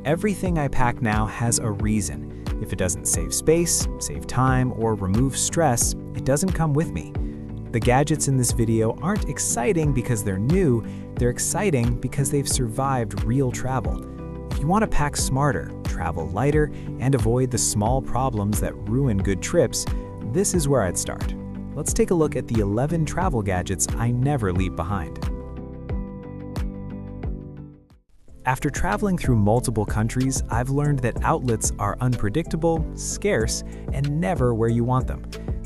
Everything I pack now has a reason. If it doesn't save space, save time, or remove stress, it doesn't come with me. The gadgets in this video aren't exciting because they're new, they're exciting because they've survived real travel. If you want to pack smarter, travel lighter, and avoid the small problems that ruin good trips, this is where I'd start. Let's take a look at the 11 travel gadgets I never leave behind. After traveling through multiple countries, I've learned that outlets are unpredictable, scarce, and never where you want them.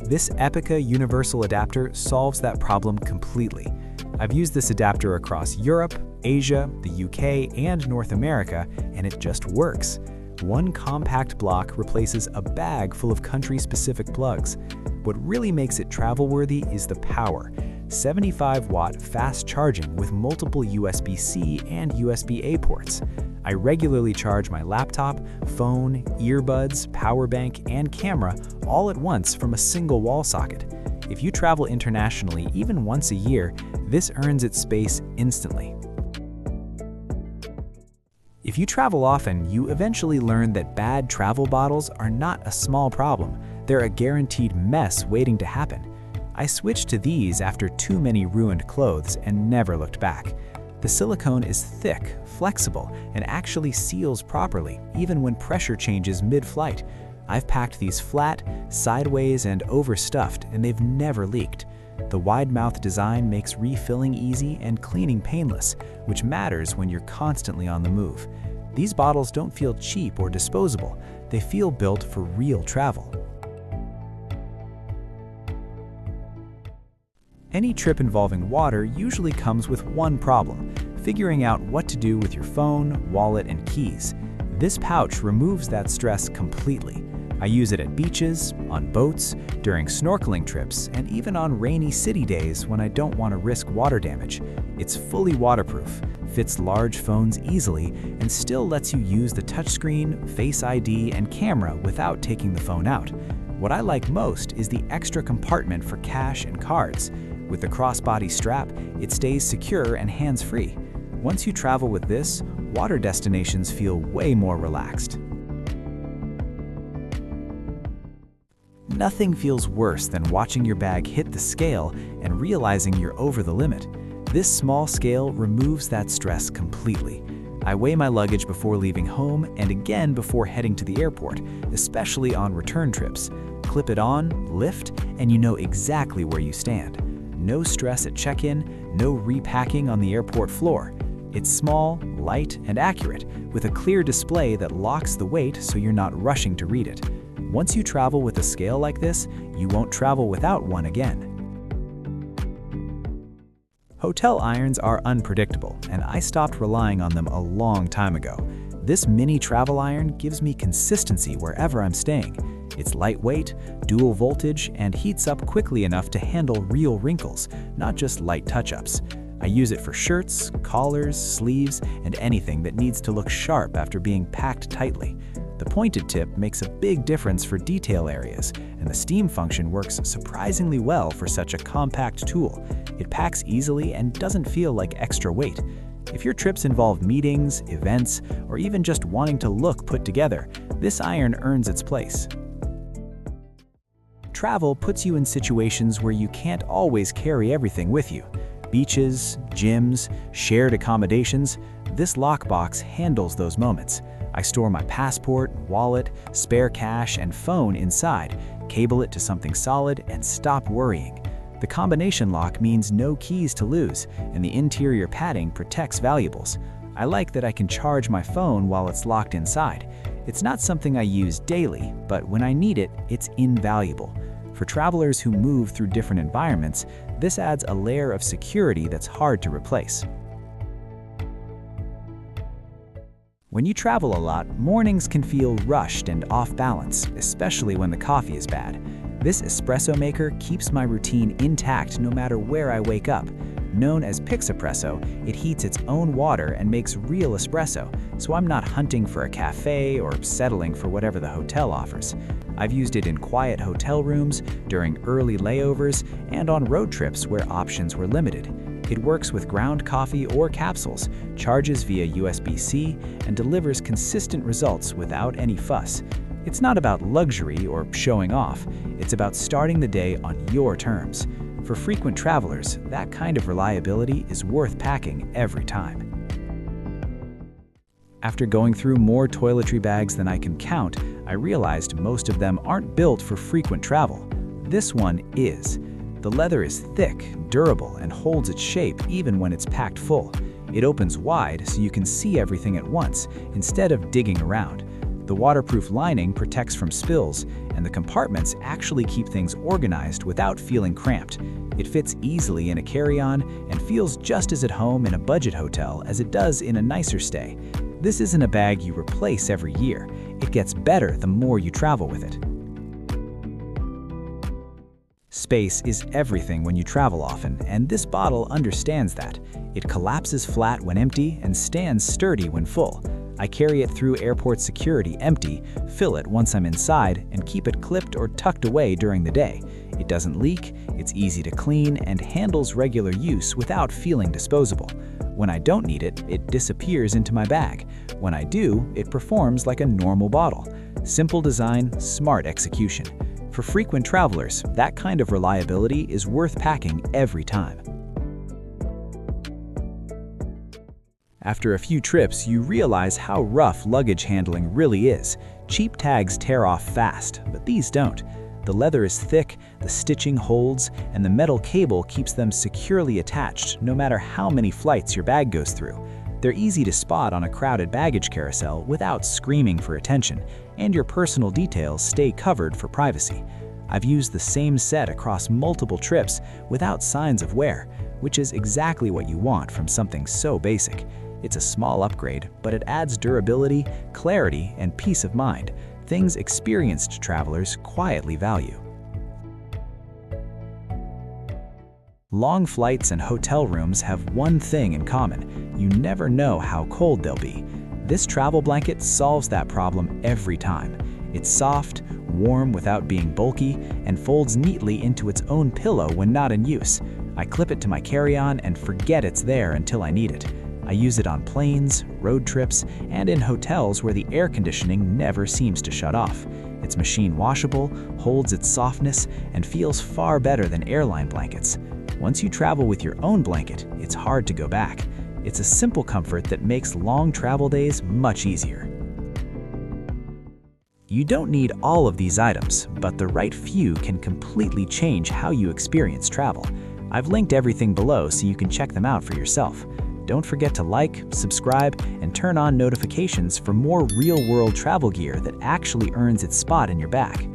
This Epica universal adapter solves that problem completely. I've used this adapter across Europe, Asia, the UK, and North America, and it just works. One compact block replaces a bag full of country-specific plugs. What really makes it travel-worthy is the power. 75-watt fast charging with multiple USB-C and USB-A ports. I regularly charge my laptop, phone, earbuds, power bank, and camera all at once from a single wall socket. If you travel internationally even once a year, this earns its space instantly. If you travel often, you eventually learn that bad travel bottles are not a small problem. They're a guaranteed mess waiting to happen. I switched to these after too many ruined clothes and never looked back. The silicone is thick, flexible, and actually seals properly, even when pressure changes mid-flight. I've packed these flat, sideways, and overstuffed, and they've never leaked. The wide-mouth design makes refilling easy and cleaning painless, which matters when you're constantly on the move. These bottles don't feel cheap or disposable. They feel built for real travel. Any trip involving water usually comes with one problem: figuring out what to do with your phone, wallet, and keys. This pouch removes that stress completely. I use it at beaches, on boats, during snorkeling trips, and even on rainy city days when I don't want to risk water damage. It's fully waterproof, fits large phones easily, and still lets you use the touchscreen, Face ID, and camera without taking the phone out. What I like most is the extra compartment for cash and cards. With the crossbody strap, it stays secure and hands-free. Once you travel with this, water destinations feel way more relaxed. Nothing feels worse than watching your bag hit the scale and realizing you're over the limit. This small scale removes that stress completely. I weigh my luggage before leaving home and again before heading to the airport, especially on return trips. Clip it on, lift, and you know exactly where you stand. No stress at check-in, no repacking on the airport floor. It's small, light, and accurate, with a clear display that locks the weight so you're not rushing to read it. Once you travel with a scale like this, you won't travel without one again. Hotel irons are unpredictable, and I stopped relying on them a long time ago. This mini travel iron gives me consistency wherever I'm staying. It's lightweight, dual voltage, and heats up quickly enough to handle real wrinkles, not just light touch-ups. I use it for shirts, collars, sleeves, and anything that needs to look sharp after being packed tightly. The pointed tip makes a big difference for detail areas, and the steam function works surprisingly well for such a compact tool. It packs easily and doesn't feel like extra weight. If your trips involve meetings, events, or even just wanting to look put together, this iron earns its place. Travel puts you in situations where you can't always carry everything with you. Beaches, gyms, shared accommodations, this lockbox handles those moments. I store my passport, wallet, spare cash, and phone inside, cable it to something solid, and stop worrying. The combination lock means no keys to lose, and the interior padding protects valuables. I like that I can charge my phone while it's locked inside. It's not something I use daily, but when I need it, it's invaluable. For travelers who move through different environments, this adds a layer of security that's hard to replace. When you travel a lot, mornings can feel rushed and off balance, especially when the coffee is bad. This espresso maker keeps my routine intact no matter where I wake up. Known as Pixapresso, it heats its own water and makes real espresso, so I'm not hunting for a cafe or settling for whatever the hotel offers. I've used it in quiet hotel rooms, during early layovers, and on road trips where options were limited. It works with ground coffee or capsules, charges via USB-C, and delivers consistent results without any fuss. It's not about luxury or showing off, it's about starting the day on your terms. For frequent travelers, that kind of reliability is worth packing every time. After going through more toiletry bags than I can count, I realized most of them aren't built for frequent travel. This one is. The leather is thick, durable, and holds its shape even when it's packed full. It opens wide so you can see everything at once, instead of digging around. The waterproof lining protects from spills, and the compartments actually keep things organized without feeling cramped. It fits easily in a carry-on and feels just as at home in a budget hotel as it does in a nicer stay. This isn't a bag you replace every year. It gets better the more you travel with it. Space is everything when you travel often, and this bottle understands that. It collapses flat when empty and stands sturdy when full. I carry it through airport security empty, fill it once I'm inside, and keep it clipped or tucked away during the day. It doesn't leak, it's easy to clean, and handles regular use without feeling disposable. When I don't need it, it disappears into my bag. When I do, it performs like a normal bottle. Simple design, smart execution. For frequent travelers, that kind of reliability is worth packing every time. After a few trips, you realize how rough luggage handling really is. Cheap tags tear off fast, but these don't. The leather is thick, the stitching holds, and the metal cable keeps them securely attached no matter how many flights your bag goes through. They're easy to spot on a crowded baggage carousel without screaming for attention, and your personal details stay covered for privacy. I've used the same set across multiple trips without signs of wear, which is exactly what you want from something so basic. It's a small upgrade, but it adds durability, clarity, and peace of mind, things experienced travelers quietly value. Long flights and hotel rooms have one thing in common: you never know how cold they'll be. This travel blanket solves that problem every time. It's soft, warm without being bulky, and folds neatly into its own pillow when not in use. I clip it to my carry-on and forget it's there until I need it. I use it on planes, road trips, and in hotels where the air conditioning never seems to shut off. It's machine washable, holds its softness, and feels far better than airline blankets. Once you travel with your own blanket, it's hard to go back. It's a simple comfort that makes long travel days much easier. You don't need all of these items, but the right few can completely change how you experience travel. I've linked everything below so you can check them out for yourself. Don't forget to like, subscribe, and turn on notifications for more real-world travel gear that actually earns its spot in your bag.